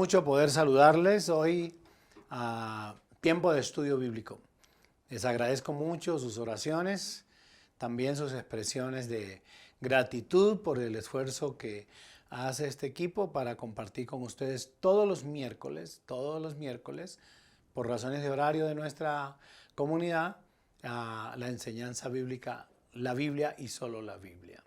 mucho poder saludarles hoy a tiempo de estudio bíblico. Les agradezco mucho sus oraciones, también sus expresiones de gratitud por el esfuerzo que hace este equipo para compartir con ustedes todos los miércoles, por razones de horario de nuestra comunidad, la enseñanza bíblica, la Biblia y solo la Biblia.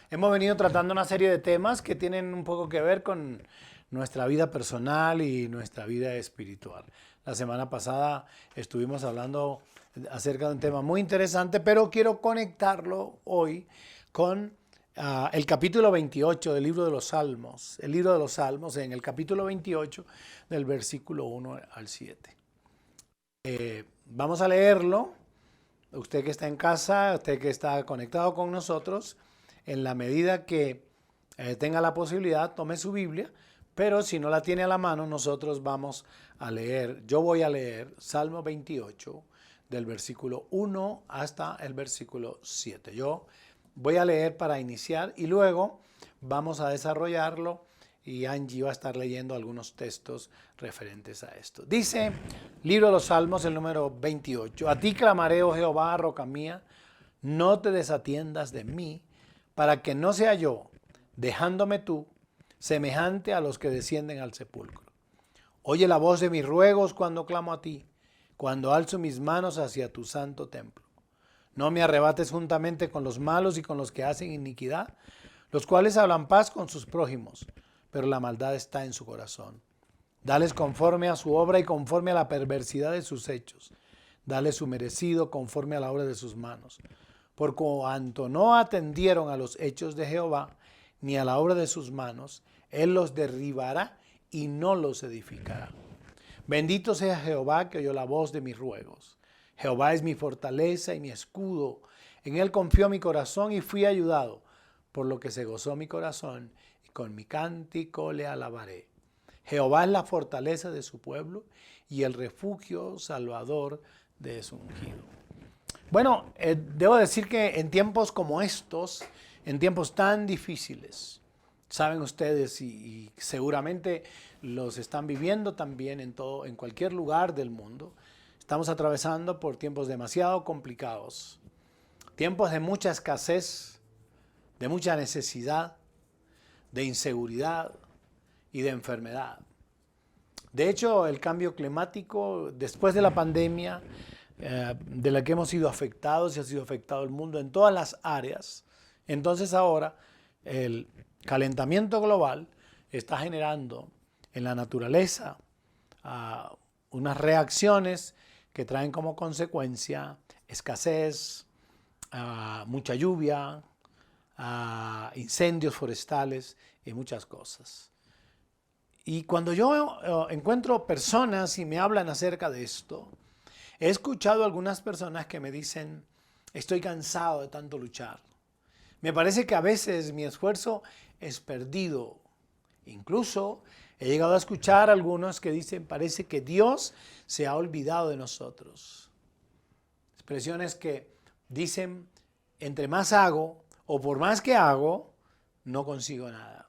Hemos venido tratando una serie de temas que tienen un poco que ver con nuestra vida personal y nuestra vida espiritual. La semana pasada estuvimos hablando acerca de un tema muy interesante, pero quiero conectarlo hoy con el capítulo 28 del libro de los Salmos. El libro de los Salmos en el capítulo 28 del versículo 1 al 7. Vamos a leerlo. Usted que está en casa, usted que está conectado con nosotros, en la medida que tenga la posibilidad, tome su Biblia, pero si no la tiene a la mano, nosotros vamos a leer, yo voy a leer Salmo 28 del versículo 1 hasta el versículo 7. Yo voy a leer para iniciar y luego vamos a desarrollarlo y Angie va a estar leyendo algunos textos referentes a esto. Dice, libro de los Salmos, el número 28, a ti clamaré, oh Jehová, roca mía, no te desatiendas de mí, para que no sea yo, dejándome tú, semejante a los que descienden al sepulcro. Oye la voz de mis ruegos cuando clamo a ti, cuando alzo mis manos hacia tu santo templo. No me arrebates juntamente con los malos y con los que hacen iniquidad, los cuales hablan paz con sus prójimos, pero la maldad está en su corazón. Dales conforme a su obra y conforme a la perversidad de sus hechos. Dales su merecido conforme a la obra de sus manos. Por cuanto no atendieron a los hechos de Jehová, ni a la obra de sus manos, Él los derribará y no los edificará. Bendito sea Jehová que oyó la voz de mis ruegos. Jehová es mi fortaleza y mi escudo. En Él confió mi corazón y fui ayudado, por lo que se gozó mi corazón y con mi cántico le alabaré. Jehová es la fortaleza de su pueblo y el refugio salvador de su ungido. Bueno, debo decir que en tiempos como estos, en tiempos tan difíciles, saben ustedes y seguramente los están viviendo también en cualquier lugar del mundo, estamos atravesando por tiempos demasiado complicados, tiempos de mucha escasez, de mucha necesidad, de inseguridad y de enfermedad. De hecho, el cambio climático, después de la pandemia, de la que hemos sido afectados y ha sido afectado el mundo en todas las áreas, entonces ahora el calentamiento global está generando en la naturaleza unas reacciones que traen como consecuencia escasez, mucha lluvia, incendios forestales y muchas cosas. Y cuando yo encuentro personas y me hablan acerca de esto, he escuchado algunas personas que me dicen, estoy cansado de tanto luchar. Me parece que a veces mi esfuerzo es perdido. Incluso he llegado a escuchar a algunos que dicen, parece que Dios se ha olvidado de nosotros. Expresiones que dicen, entre más hago o por más que hago, no consigo nada.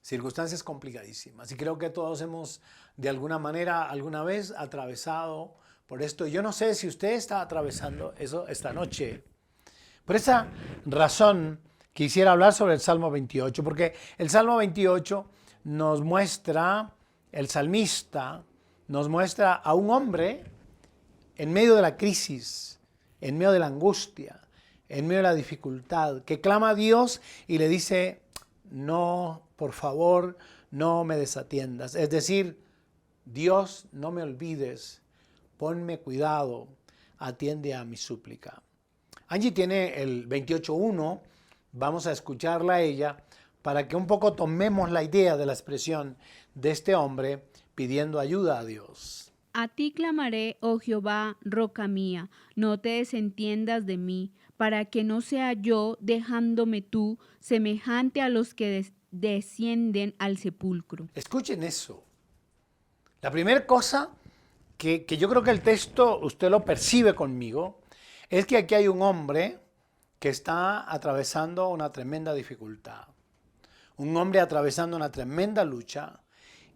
Circunstancias complicadísimas. Y creo que todos hemos, de alguna manera, alguna vez atravesado por esto. Yo no sé si usted está atravesando eso esta noche. Por esa razón quisiera hablar sobre el Salmo 28, porque el Salmo 28 nos muestra, el salmista nos muestra a un hombre en medio de la crisis, en medio de la angustia, en medio de la dificultad, que clama a Dios y le dice, no, por favor, no me desatiendas. Es decir, Dios, no me olvides, ponme cuidado, atiende a mi súplica. Angie tiene el 28.1, vamos a escucharla a ella para que un poco tomemos la idea de la expresión de este hombre pidiendo ayuda a Dios. A ti clamaré, oh Jehová, roca mía, no te desentiendas de mí, para que no sea yo, dejándome tú, semejante a los que descienden al sepulcro. Escuchen eso. La primera cosa que yo creo que el texto, usted lo percibe conmigo, es que aquí hay un hombre que está atravesando una tremenda dificultad. un hombre atravesando una tremenda lucha.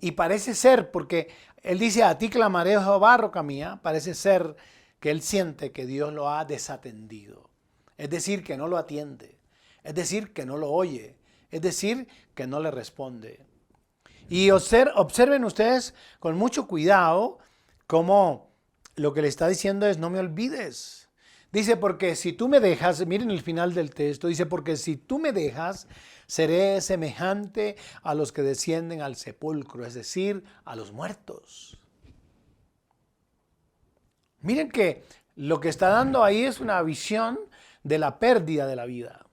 Y parece ser, porque él dice, a ti clamaré, oh Jehová, roca mía, parece ser que él siente que Dios lo ha desatendido. Es decir, que no lo atiende. Es decir, que no lo oye. Es decir, que no le responde. Y observen ustedes con mucho cuidado cómo lo que le está diciendo es, no me olvides. Dice, porque si tú me dejas, miren el final del texto, dice, porque si tú me dejas, seré semejante a los que descienden al sepulcro, es decir, a los muertos. Miren que lo que está dando ahí es una visión de la pérdida de la vida.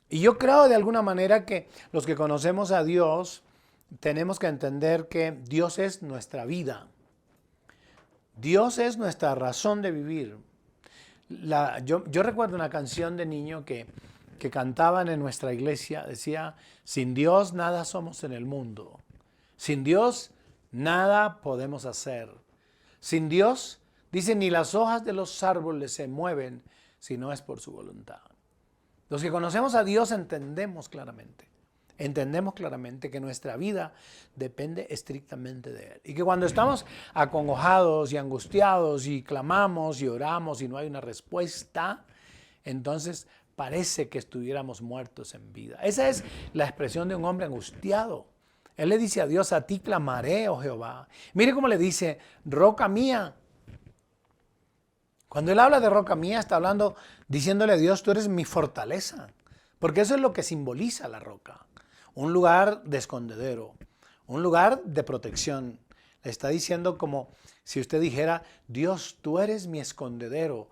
Y yo creo de alguna manera que los que conocemos a Dios tenemos que entender que Dios es nuestra vida. Dios es nuestra razón de vivir. Yo recuerdo una canción de niño que cantaban en nuestra iglesia. Decía, sin Dios nada somos en el mundo. Sin Dios nada podemos hacer. Sin Dios, dice, ni las hojas de los árboles se mueven si no es por su voluntad. Los que conocemos a Dios entendemos claramente que nuestra vida depende estrictamente de Él. Y que cuando estamos acongojados y angustiados y clamamos y oramos y no hay una respuesta, entonces parece que estuviéramos muertos en vida. Esa es la expresión de un hombre angustiado. Él le dice a Dios, a ti clamaré, oh Jehová. Mire cómo le dice, roca mía. Cuando él habla de roca mía, está hablando, diciéndole a Dios, tú eres mi fortaleza. Porque eso es lo que simboliza la roca. Un lugar de escondedero, un lugar de protección. Le está diciendo como si usted dijera, Dios, tú eres mi escondedero,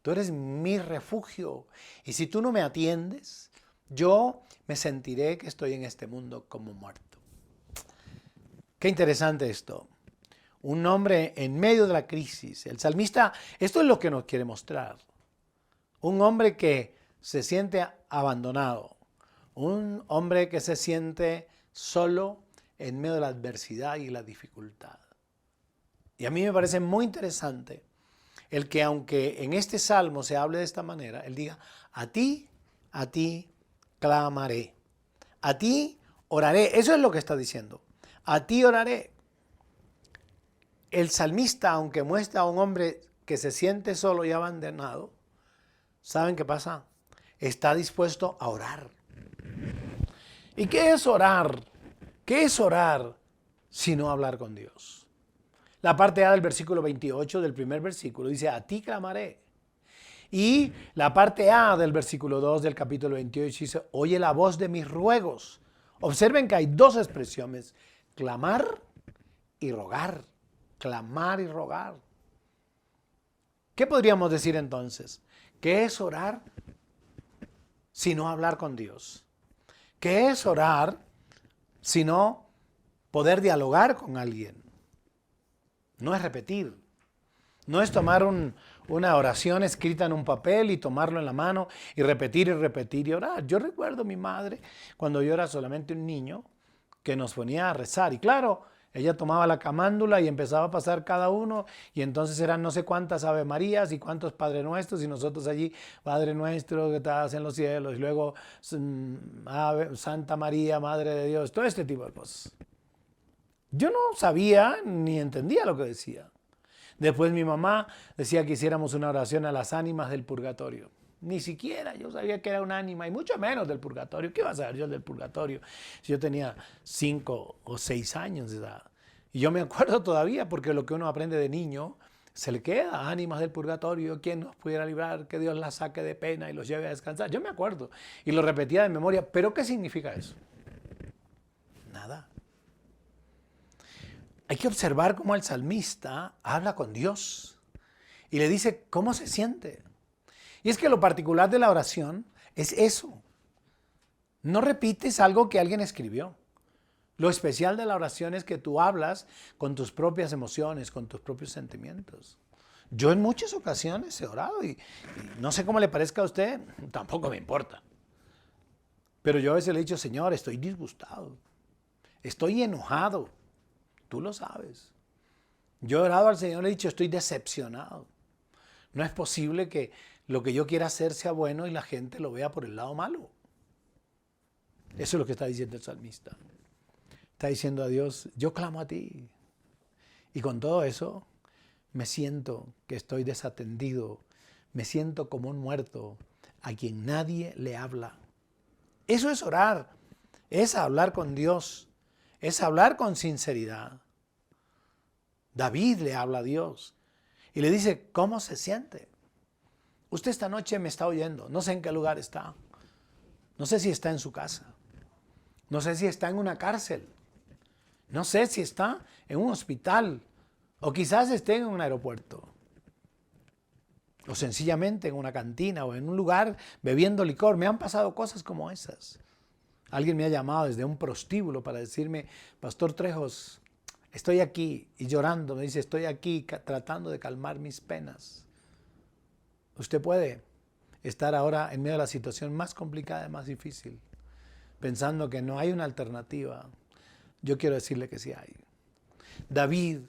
tú eres mi refugio. Y si tú no me atiendes, yo me sentiré que estoy en este mundo como muerto. Qué interesante esto. Un hombre en medio de la crisis. El salmista, esto es lo que nos quiere mostrar. Un hombre que se siente abandonado. Un hombre que se siente solo en medio de la adversidad y la dificultad. Y a mí me parece muy interesante el que aunque en este salmo se hable de esta manera, él diga, a ti clamaré. A ti oraré. Eso es lo que está diciendo. A ti oraré. El salmista, aunque muestra a un hombre que se siente solo y abandonado, ¿saben qué pasa? Está dispuesto a orar. ¿Y qué es orar? ¿Qué es orar sino hablar con Dios? La parte A del versículo 28 del primer versículo dice, a ti clamaré. Y la parte A del versículo 2 del capítulo 28 dice, oye la voz de mis ruegos. Observen que hay dos expresiones, clamar y rogar. Clamar y rogar. ¿Qué podríamos decir entonces? ¿Qué es orar sino hablar con Dios? ¿Qué es orar sino poder dialogar con alguien? No es repetir. No es tomar una oración escrita en un papel y tomarlo en la mano y repetir y orar. Yo recuerdo a mi madre cuando yo era solamente un niño que nos ponía a rezar. Y claro, ella tomaba la camándula y empezaba a pasar cada uno y entonces eran no sé cuántas Ave Marías y cuántos Padre Nuestros y nosotros allí, Padre Nuestro que estás en los cielos y luego Santa María, Madre de Dios, todo este tipo de cosas. Yo no sabía ni entendía lo que decía. Después mi mamá decía que hiciéramos una oración a las ánimas del purgatorio. Ni siquiera yo sabía que era un ánima y mucho menos del purgatorio. ¿Qué iba a saber yo del purgatorio si yo tenía 5 o 6 años de edad? Y yo me acuerdo todavía porque lo que uno aprende de niño se le queda, ánimas del purgatorio, ¿quién nos pudiera librar? Que Dios las saque de pena y los lleve a descansar. Yo me acuerdo y lo repetía de memoria. ¿Pero qué significa eso? Nada. Hay que observar cómo el salmista habla con Dios y le dice cómo se siente. Y es que lo particular de la oración es eso. No repites algo que alguien escribió. Lo especial de la oración es que tú hablas con tus propias emociones, con tus propios sentimientos. Yo en muchas ocasiones he orado y no sé cómo le parezca a usted, tampoco me importa. Pero yo a veces le he dicho, Señor, estoy disgustado, estoy enojado, tú lo sabes. Yo he orado al Señor y le he dicho, estoy decepcionado. No es posible que lo que yo quiera hacer sea bueno y la gente lo vea por el lado malo. Eso es lo que está diciendo el salmista. Está diciendo a Dios, yo clamo a ti. Y con todo eso, me siento que estoy desatendido. Me siento como un muerto a quien nadie le habla. Eso es orar. Es hablar con Dios. Es hablar con sinceridad. David le habla a Dios y le dice, ¿cómo se siente? Usted esta noche me está oyendo. No sé en qué lugar está. No sé si está en su casa. No sé si está en una cárcel. No sé si está en un hospital. O quizás esté en un aeropuerto. O sencillamente en una cantina o en un lugar bebiendo licor. Me han pasado cosas como esas. Alguien me ha llamado desde un prostíbulo para decirme, Pastor Trejos, estoy aquí, y llorando me dice, estoy aquí tratando de calmar mis penas. Usted puede estar ahora en medio de la situación más complicada y más difícil, pensando que no hay una alternativa. Yo quiero decirle que sí hay. David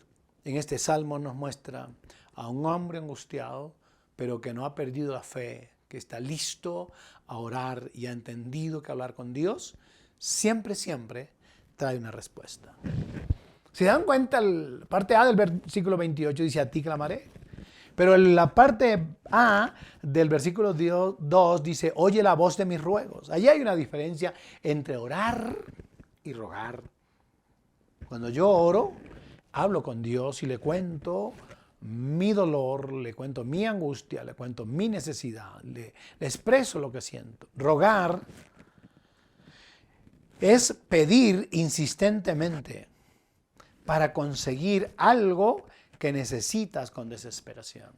en este salmo nos muestra a un hombre angustiado, pero que no ha perdido la fe, que está listo a orar y ha entendido que hablar con Dios siempre trae una respuesta. ¿Se dan cuenta? La parte A del versículo 28 dice, a ti clamaré. Pero en la parte A del versículo 2 dice, oye la voz de mis ruegos. Allí hay una diferencia entre orar y rogar. Cuando yo oro, hablo con Dios y le cuento mi dolor, le cuento mi angustia, le cuento mi necesidad, le expreso lo que siento. Rogar es pedir insistentemente para conseguir algo que necesitas con desesperación.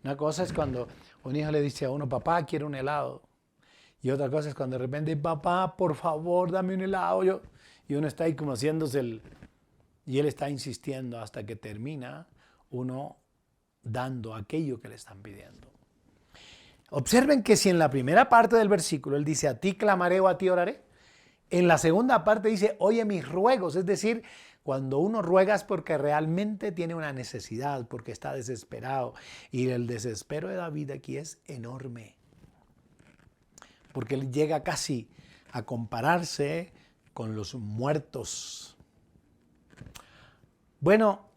Una cosa es cuando un hijo le dice a uno, papá, quiero un helado. Y otra cosa es cuando de repente, papá, por favor, dame un helado. Y uno está ahí como haciéndose y él está insistiendo hasta que termina uno dando aquello que le están pidiendo. Observen que si en la primera parte del versículo él dice, a ti clamaré o a ti oraré, en la segunda parte dice, oye mis ruegos, es decir, cuando uno ruega es porque realmente tiene una necesidad, porque está desesperado. Y el desespero de David aquí es enorme, porque él llega casi a compararse con los muertos. Bueno,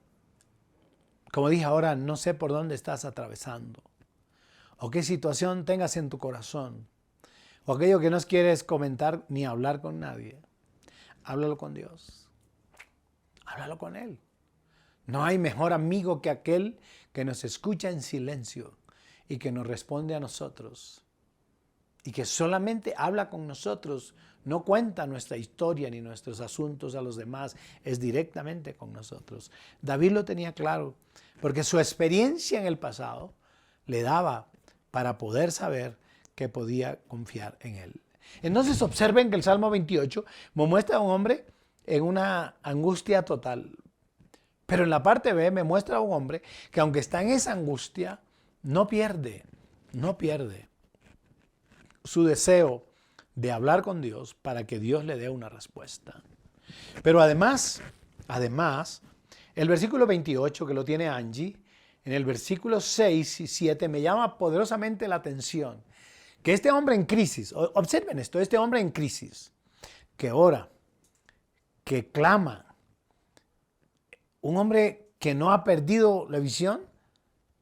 como dije ahora, no sé por dónde estás atravesando o qué situación tengas en tu corazón o aquello que no quieres comentar ni hablar con nadie. Háblalo con Dios. Háblalo con Él. No hay mejor amigo que aquel que nos escucha en silencio y que nos responde a nosotros. Y que solamente habla con nosotros, no cuenta nuestra historia ni nuestros asuntos a los demás, es directamente con nosotros. David lo tenía claro, porque su experiencia en el pasado le daba para poder saber que podía confiar en él. Entonces observen que el Salmo 28 me muestra a un hombre en una angustia total. Pero en la parte B me muestra a un hombre que aunque está en esa angustia, no pierde su deseo de hablar con Dios para que Dios le dé una respuesta. Pero además, el versículo 28 que lo tiene Angie, en el versículo 6 y 7 me llama poderosamente la atención. Que este hombre en crisis, observen esto, este hombre en crisis, que ora, que clama, un hombre que no ha perdido la visión,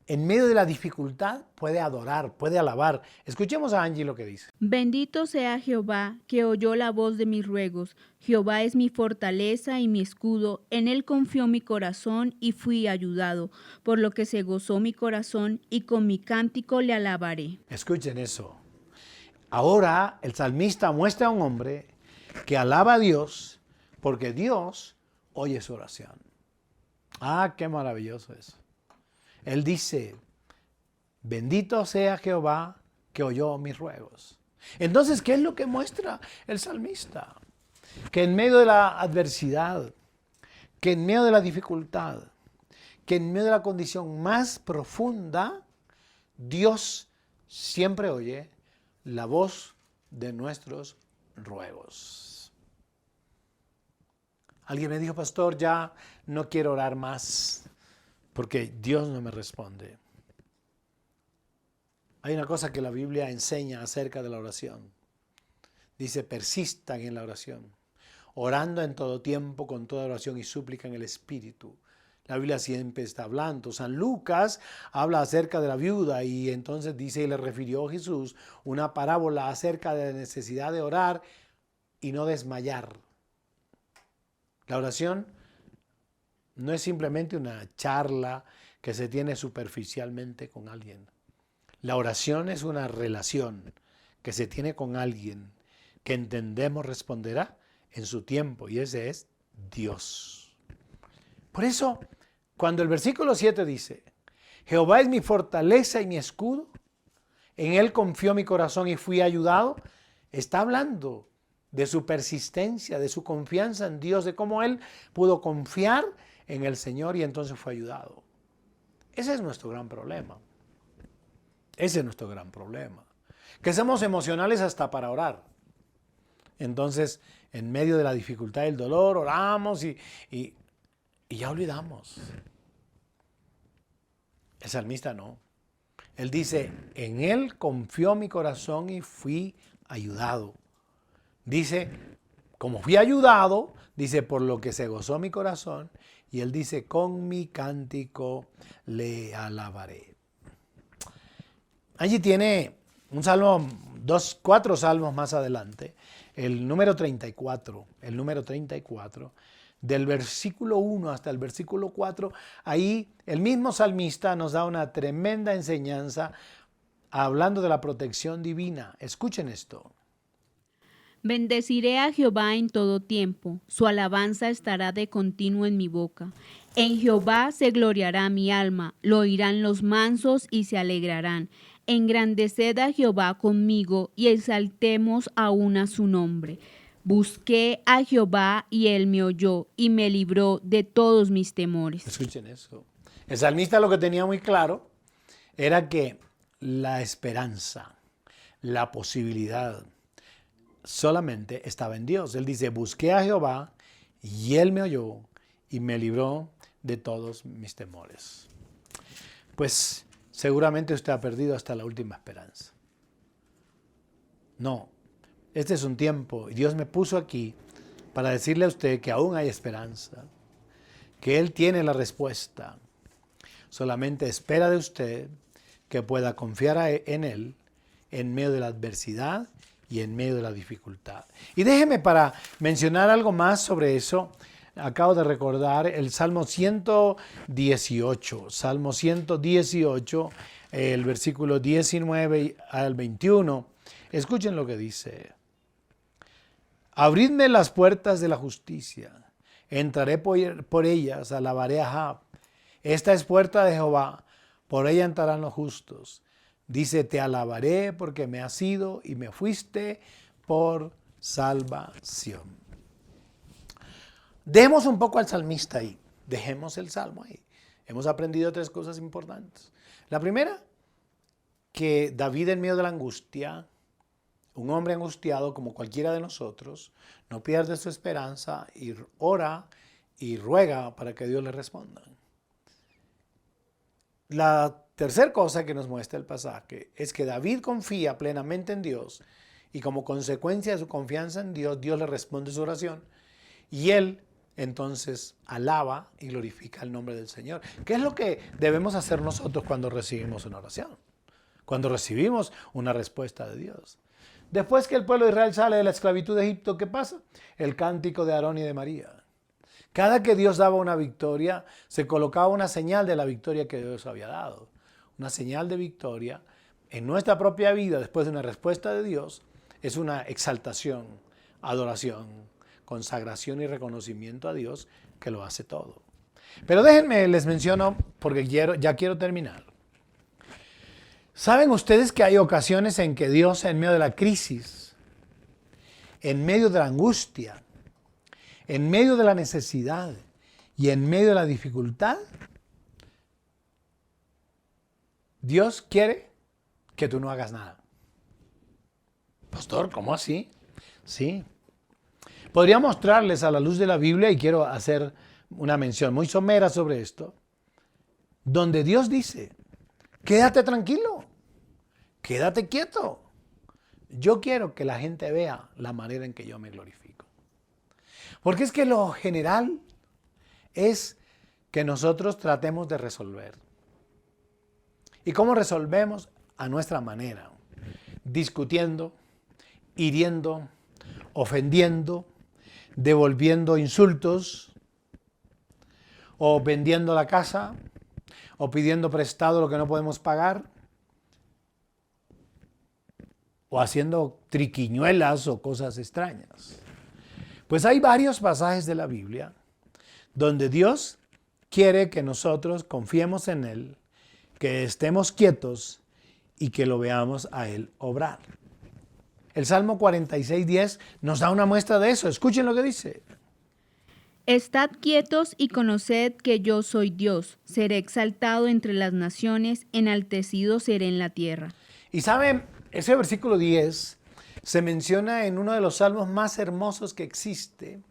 en medio de la dificultad puede adorar, puede alabar. Escuchemos a Angie lo que dice. Bendito sea Jehová, que oyó la voz de mis ruegos. Jehová es mi fortaleza y mi escudo. En él confió mi corazón y fui ayudado, por lo que se gozó mi corazón y con mi cántico le alabaré. Escuchen eso. Ahora el salmista muestra a un hombre que alaba a Dios porque Dios oye su oración. Ah, qué maravilloso eso. Él dice, bendito sea Jehová que oyó mis ruegos. Entonces, ¿qué es lo que muestra el salmista? Que en medio de la adversidad, que en medio de la dificultad, que en medio de la condición más profunda, Dios siempre oye la voz de nuestros ruegos. Alguien me dijo, pastor, ya no quiero orar más porque Dios no me responde. Hay una cosa que la Biblia enseña acerca de la oración. Dice, persistan en la oración, orando en todo tiempo con toda oración y súplica en el Espíritu. La Biblia siempre está hablando. San Lucas habla acerca de la viuda y entonces dice, y le refirió Jesús una parábola acerca de la necesidad de orar y no desmayar. La oración no es simplemente una charla que se tiene superficialmente con alguien. La oración es una relación que se tiene con alguien que entendemos responderá en su tiempo, y ese es Dios. Por eso, cuando el versículo 7 dice, Jehová es mi fortaleza y mi escudo, en él confió mi corazón y fui ayudado, está hablando de su persistencia, de su confianza en Dios, de cómo él pudo confiar en el Señor y entonces fue ayudado. Ese es nuestro gran problema. Ese es nuestro gran problema. Que somos emocionales hasta para orar. Entonces, en medio de la dificultad y el dolor, oramos y ya olvidamos. El salmista no. Él dice, en él confió mi corazón y fui ayudado. Dice, como fui ayudado, dice, por lo que se gozó mi corazón. Y él dice, con mi cántico le alabaré. Allí tiene un salmo, 4 salmos más adelante, el número 34, del versículo 1 hasta el versículo 4, ahí el mismo salmista nos da una tremenda enseñanza hablando de la protección divina. Escuchen esto. Bendeciré a Jehová en todo tiempo, su alabanza estará de continuo en mi boca. En Jehová se gloriará mi alma, lo oirán los mansos y se alegrarán. Engrandeced a Jehová conmigo y exaltemos aún a su nombre. Busqué a Jehová y él me oyó y me libró de todos mis temores. Escuchen eso. El salmista lo que tenía muy claro era que la esperanza, la posibilidad, solamente estaba en Dios. Él dice, busqué a Jehová y él me oyó y me libró de todos mis temores. Pues seguramente usted ha perdido hasta la última esperanza. No, este es un tiempo y Dios me puso aquí para decirle a usted que aún hay esperanza, que Él tiene la respuesta. Solamente espera de usted que pueda confiar en Él en medio de la adversidad y en medio de la dificultad. Y déjeme para mencionar algo más sobre eso. Acabo de recordar el Salmo 118. Salmo 118, el versículo 19 al 21. Escuchen lo que dice. Abridme las puertas de la justicia. Entraré por ellas, alabaré a Jah. Esta es puerta de Jehová, por ella entrarán los justos. Dice, te alabaré porque me has ido y me fuiste por salvación. Dejemos un poco al salmista ahí. Dejemos el salmo ahí. Hemos aprendido 3 cosas importantes. La primera, que David en medio de la angustia, un hombre angustiado como cualquiera de nosotros, no pierde su esperanza y ora y ruega para que Dios le responda. La tercera cosa que nos muestra el pasaje es que David confía plenamente en Dios y como consecuencia de su confianza en Dios, Dios le responde su oración y él entonces alaba y glorifica el nombre del Señor. ¿Qué es lo que debemos hacer nosotros cuando recibimos una oración? Cuando recibimos una respuesta de Dios. Después que el pueblo de Israel sale de la esclavitud de Egipto, ¿qué pasa? El cántico de Aarón y de María. Cada que Dios daba una victoria, se colocaba una señal de la victoria que Dios había dado. Una señal de victoria en nuestra propia vida después de una respuesta de Dios es una exaltación, adoración, consagración y reconocimiento a Dios que lo hace todo. Pero déjenme, les menciono, porque ya quiero terminar. ¿Saben ustedes que hay ocasiones en que Dios en medio de la crisis, en medio de la angustia, en medio de la necesidad y en medio de la dificultad, Dios quiere que tú no hagas nada? Pastor, ¿cómo así? Sí. Podría mostrarles a la luz de la Biblia, y quiero hacer una mención muy somera sobre esto, donde Dios dice, quédate tranquilo, quédate quieto. Yo quiero que la gente vea la manera en que yo me glorifico. Porque es que lo general es que nosotros tratemos de resolver. ¿Y cómo resolvemos? A nuestra manera. Discutiendo, hiriendo, ofendiendo, devolviendo insultos, o vendiendo la casa, o pidiendo prestado lo que no podemos pagar, o haciendo triquiñuelas o cosas extrañas. Pues hay varios pasajes de la Biblia donde Dios quiere que nosotros confiemos en Él, que estemos quietos y que lo veamos a Él obrar. El Salmo 46:10 nos da una muestra de eso. Escuchen lo que dice. Estad quietos y conoced que yo soy Dios. Seré exaltado entre las naciones, enaltecido seré en la tierra. Y saben, ese versículo 10 se menciona en uno de los salmos más hermosos que existe.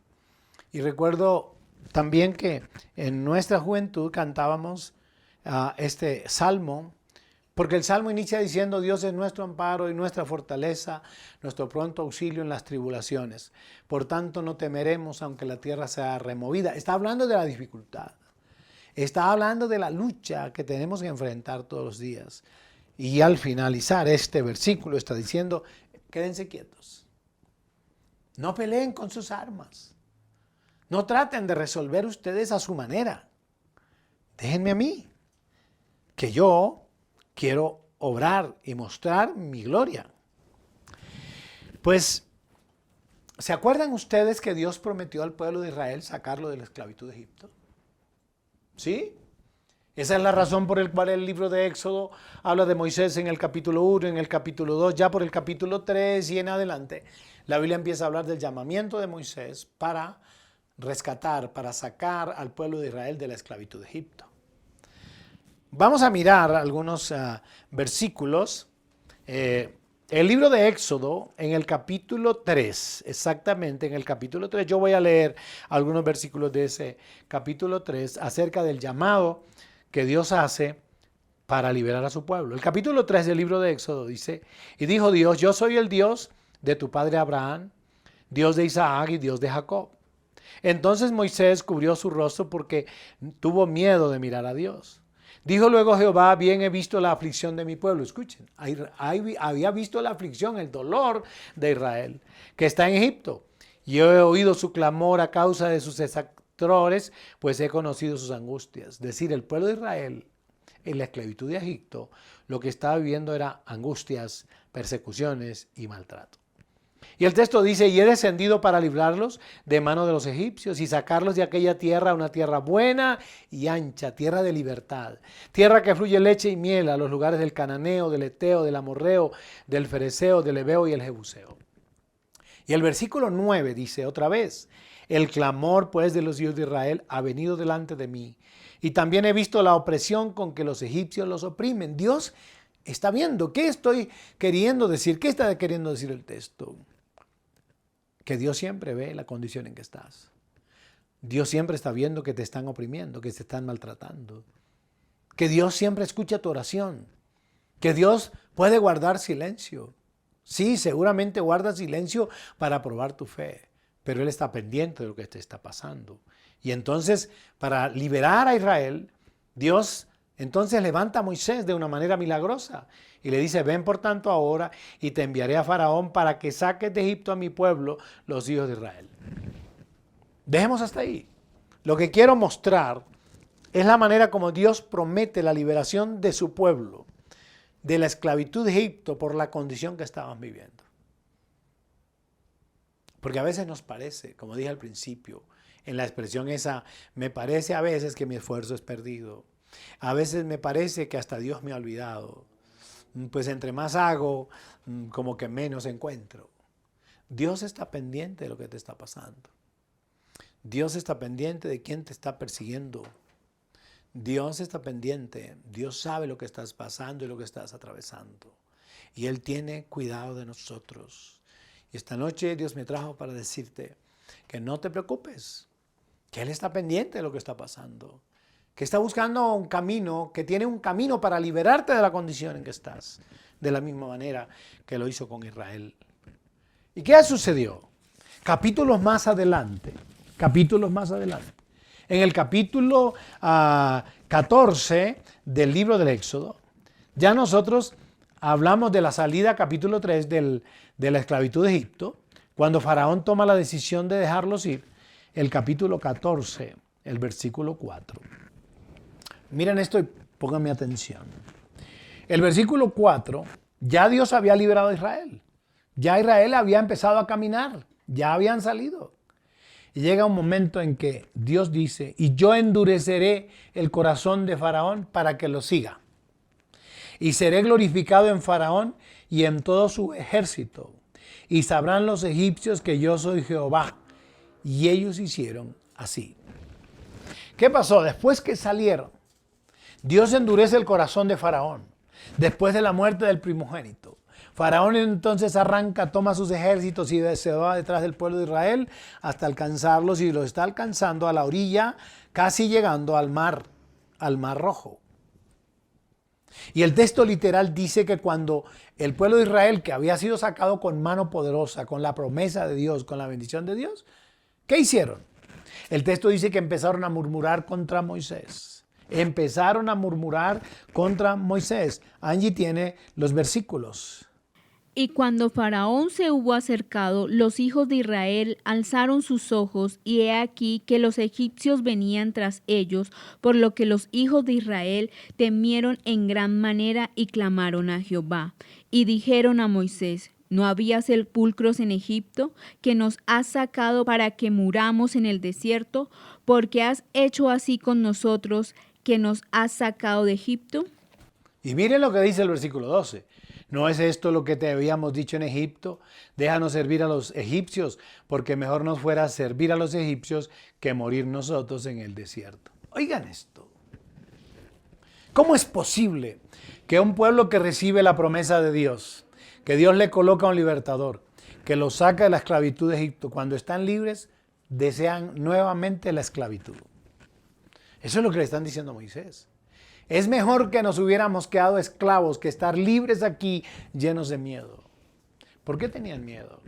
Y recuerdo también que en nuestra juventud cantábamos este salmo, porque el salmo inicia diciendo: Dios es nuestro amparo y nuestra fortaleza, nuestro pronto auxilio en las tribulaciones. Por tanto no temeremos aunque la tierra sea removida. Está hablando de la dificultad. Está hablando de la lucha que tenemos que enfrentar todos los días. Y al finalizar este versículo está diciendo: quédense quietos. No peleen con sus armas. No traten de resolver ustedes a su manera. Déjenme a mí, que yo quiero obrar y mostrar mi gloria. Pues, ¿se acuerdan ustedes que Dios prometió al pueblo de Israel sacarlo de la esclavitud de Egipto? ¿Sí? Esa es la razón por la cual el libro de Éxodo habla de Moisés en el capítulo 1, en el capítulo 2, ya por el capítulo 3 y en adelante. La Biblia empieza a hablar del llamamiento de Moisés para rescatar, para sacar al pueblo de Israel de la esclavitud de Egipto. Vamos a mirar algunos versículos. El libro de Éxodo, en el capítulo 3, exactamente en el capítulo 3, yo voy a leer algunos versículos de ese capítulo 3 acerca del llamado que Dios hace para liberar a su pueblo. El capítulo 3 del libro de Éxodo dice: y dijo Dios: yo soy el Dios de tu padre Abraham, Dios de Isaac y Dios de Jacob. Entonces Moisés cubrió su rostro porque tuvo miedo de mirar a Dios. Dijo luego Jehová: bien he visto la aflicción de mi pueblo. Escuchen, había visto la aflicción, el dolor de Israel, que está en Egipto. Y yo he oído su clamor a causa de sus exactores, pues he conocido sus angustias. Es decir, el pueblo de Israel en la esclavitud de Egipto, lo que estaba viviendo era angustias, persecuciones y maltrato. Y el texto dice: y he descendido para librarlos de mano de los egipcios y sacarlos de aquella tierra, una tierra buena y ancha, tierra de libertad, tierra que fluye leche y miel, a los lugares del cananeo, del eteo, del amorreo, del fereceo, del heveo y el jebuseo. Y el versículo 9 dice otra vez: el clamor pues de los hijos de Israel ha venido delante de mí, y también he visto la opresión con que los egipcios los oprimen. Dios está viendo. ¿Qué estoy queriendo decir? ¿Qué está queriendo decir el texto? Que Dios siempre ve la condición en que estás. Dios siempre está viendo que te están oprimiendo, que te están maltratando. Que Dios siempre escucha tu oración. Que Dios puede guardar silencio. Sí, seguramente guarda silencio para probar tu fe, pero Él está pendiente de lo que te está pasando. Y entonces, para liberar a Israel, Dios entonces levanta a Moisés de una manera milagrosa y le dice: ven por tanto ahora y te enviaré a Faraón para que saques de Egipto a mi pueblo, los hijos de Israel. Dejemos hasta ahí. Lo que quiero mostrar es la manera como Dios promete la liberación de su pueblo de la esclavitud de Egipto por la condición que estaban viviendo. Porque a veces nos parece, como dije al principio, en la expresión esa, me parece a veces que mi esfuerzo es perdido. A veces me parece que hasta Dios me ha olvidado. Pues entre más hago, como que menos encuentro. Dios está pendiente de lo que te está pasando. Dios está pendiente de quién te está persiguiendo. Dios está pendiente. Dios sabe lo que estás pasando y lo que estás atravesando. Y Él tiene cuidado de nosotros. Y esta noche Dios me trajo para decirte que no te preocupes, que Él está pendiente de lo que está pasando, que está buscando un camino, que tiene un camino para liberarte de la condición en que estás, de la misma manera que lo hizo con Israel. ¿Y qué sucedió? Capítulos más adelante, en el capítulo 14 del libro del Éxodo, ya nosotros hablamos de la salida, capítulo 3, de la esclavitud de Egipto, cuando Faraón toma la decisión de dejarlos ir, el capítulo 14, el versículo 4. Miren esto y pónganme atención. El versículo 4, ya Dios había liberado a Israel. Ya Israel había empezado a caminar, ya habían salido. Y llega un momento en que Dios dice, y yo endureceré el corazón de Faraón para que lo siga. Y seré glorificado en Faraón y en todo su ejército. Y sabrán los egipcios que yo soy Jehová. Y ellos hicieron así. ¿Qué pasó? Después que salieron, Dios endurece el corazón de Faraón. Después de la muerte del primogénito. Faraón entonces arranca, toma sus ejércitos y se va detrás del pueblo de Israel hasta alcanzarlos, y los está alcanzando a la orilla, casi llegando al mar Rojo. Y el texto literal dice que cuando el pueblo de Israel, que había sido sacado con mano poderosa, con la promesa de Dios, con la bendición de Dios, ¿qué hicieron? El texto dice que empezaron a murmurar contra Moisés. Empezaron a murmurar contra Moisés. Angie tiene los versículos. Y cuando Faraón se hubo acercado, los hijos de Israel alzaron sus ojos, y he aquí que los egipcios venían tras ellos, por lo que los hijos de Israel temieron en gran manera y clamaron a Jehová. Y dijeron a Moisés: ¿no había sepulcros en Egipto, que nos has sacado para que muramos en el desierto? ¿Porque has hecho así con nosotros, que nos has sacado de Egipto? Y miren lo que dice el versículo 12. ¿No es esto lo que te habíamos dicho en Egipto? Déjanos servir a los egipcios, porque mejor nos fuera servir a los egipcios que morir nosotros en el desierto. Oigan esto. ¿Cómo es posible que un pueblo que recibe la promesa de Dios, que Dios le coloca un libertador, que los saca de la esclavitud de Egipto, cuando están libres, desean nuevamente la esclavitud? Eso es lo que le están diciendo a Moisés. Es mejor que nos hubiéramos quedado esclavos que estar libres aquí llenos de miedo. ¿Por qué tenían miedo?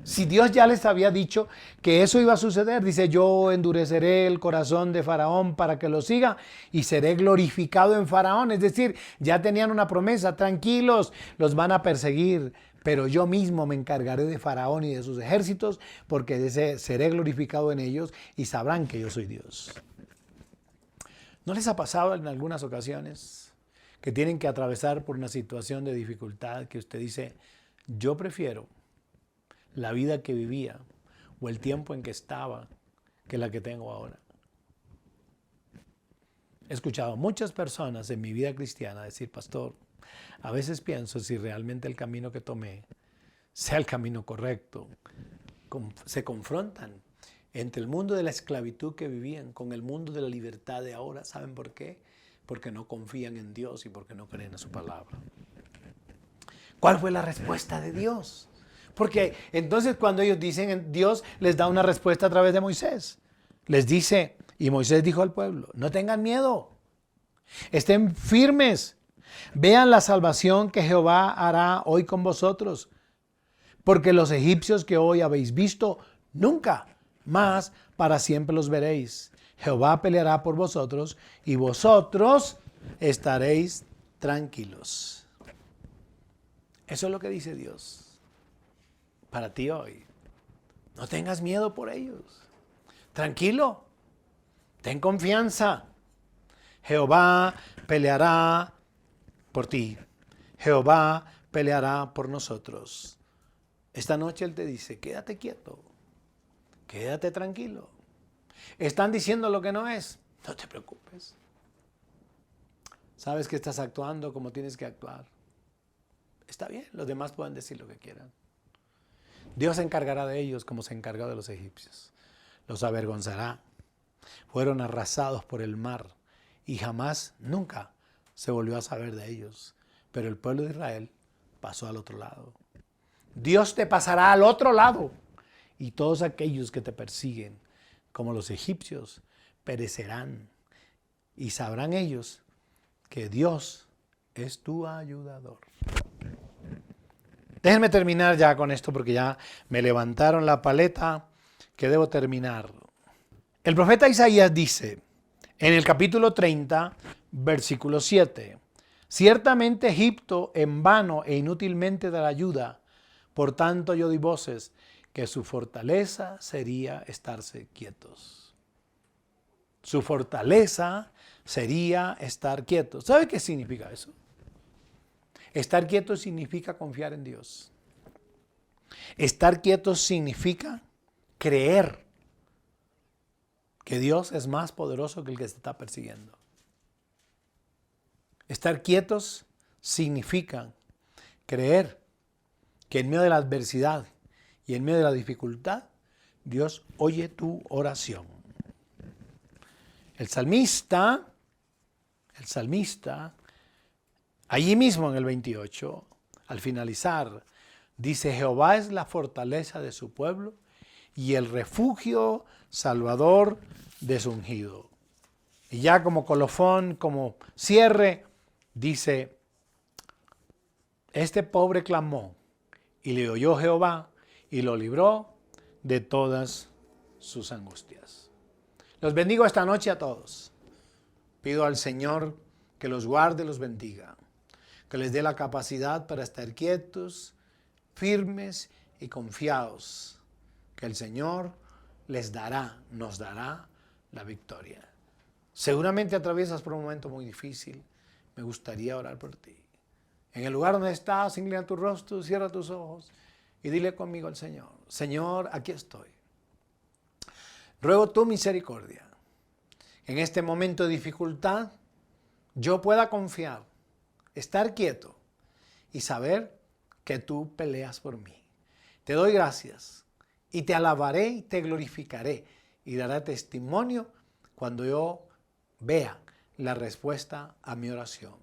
Si Dios ya les había dicho que eso iba a suceder, dice: yo endureceré el corazón de Faraón para que lo siga y seré glorificado en Faraón. Es decir, ya tenían una promesa: tranquilos, los van a perseguir, pero yo mismo me encargaré de Faraón y de sus ejércitos, porque seré glorificado en ellos y sabrán que yo soy Dios. ¿No les ha pasado en algunas ocasiones que tienen que atravesar por una situación de dificultad que usted dice: yo prefiero la vida que vivía o el tiempo en que estaba que la que tengo ahora? He escuchado a muchas personas en mi vida cristiana decir: pastor, a veces pienso si realmente el camino que tomé sea el camino correcto. Se confrontan entre el mundo de la esclavitud que vivían con el mundo de la libertad de ahora. ¿Saben por qué? Porque no confían en Dios y porque no creen en su palabra. ¿Cuál fue la respuesta de Dios? Porque entonces cuando ellos dicen, Dios les da una respuesta a través de Moisés. Les dice, y Moisés dijo al pueblo: no tengan miedo, estén firmes, vean la salvación que Jehová hará hoy con vosotros, porque los egipcios que hoy habéis visto, nunca más para siempre los veréis. Jehová peleará por vosotros y vosotros estaréis tranquilos. Eso es lo que dice Dios para ti hoy. No tengas miedo por ellos. Tranquilo. Ten confianza. Jehová peleará por ti. Jehová peleará por nosotros. Esta noche Él te dice: quédate quieto. Quédate tranquilo. Están diciendo lo que no es. No te preocupes. Sabes que estás actuando como tienes que actuar. Está bien, los demás pueden decir lo que quieran. Dios se encargará de ellos como se encargó de los egipcios. Los avergonzará. Fueron arrasados por el mar y jamás, nunca se volvió a saber de ellos. Pero el pueblo de Israel pasó al otro lado. Dios te pasará al otro lado. Y todos aquellos que te persiguen, como los egipcios, perecerán y sabrán ellos que Dios es tu ayudador. Déjenme terminar ya con esto porque ya me levantaron la paleta que debo terminar. El profeta Isaías dice en el capítulo 30, versículo 7, ciertamente Egipto en vano e inútilmente dará ayuda, por tanto yo di voces que su fortaleza sería estarse quietos. Su fortaleza sería estar quietos. ¿Sabe qué significa eso? Estar quieto significa confiar en Dios. Estar quieto significa creer que Dios es más poderoso que el que se está persiguiendo. Estar quietos significa creer que en medio de la adversidad y en medio de la dificultad, Dios oye tu oración. El salmista, allí mismo en el 28, al finalizar, dice, Jehová es la fortaleza de su pueblo y el refugio salvador de su ungido. Y ya como colofón, como cierre, dice, este pobre clamó y le oyó Jehová y lo libró de todas sus angustias. Los bendigo esta noche a todos. Pido al Señor que los guarde, los bendiga, que les dé la capacidad para estar quietos, firmes y confiados, que el Señor les dará, nos dará la victoria. Seguramente atraviesas por un momento muy difícil. Me gustaría orar por ti. En el lugar donde estás, inclina tu rostro, cierra tus ojos y dile conmigo al Señor, Señor, aquí estoy. Ruego tu misericordia. En este momento de dificultad, yo pueda confiar, estar quieto y saber que tú peleas por mí. Te doy gracias y te alabaré y te glorificaré y daré testimonio cuando yo vea la respuesta a mi oración.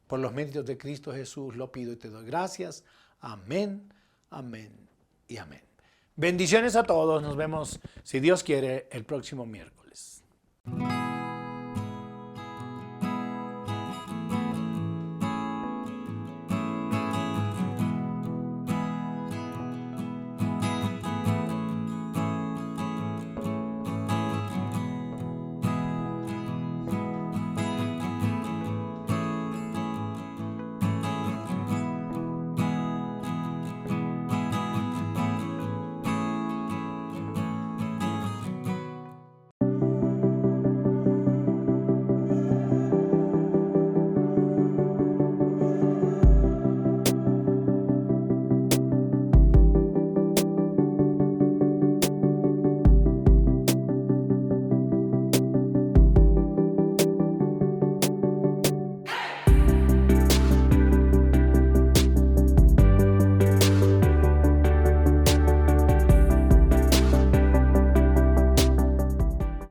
Por los méritos de Cristo Jesús lo pido y te doy gracias. Amén, amén y amén. Bendiciones a todos. Nos vemos, si Dios quiere, el próximo miércoles.